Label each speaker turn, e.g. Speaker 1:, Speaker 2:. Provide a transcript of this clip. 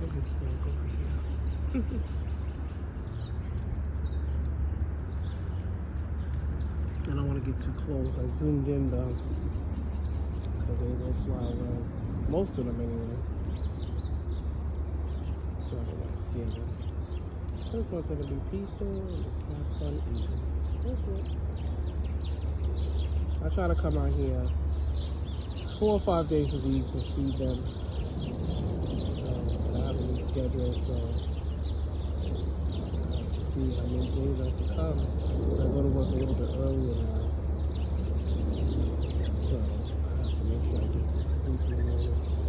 Speaker 1: Look at squirrel over here. I don't want to get too close. I zoomed in though, because they will fly away. Most of them anyway. So I don't want to scare them. I just want them to be peaceful and just have fun eating. That's it. I try to come out here 4 or 5 days a week and feed them. But I have a new schedule, so I have to see how many days I can come. I go to work a little bit earlier now, so I have to make sure I get some sleep in the morning.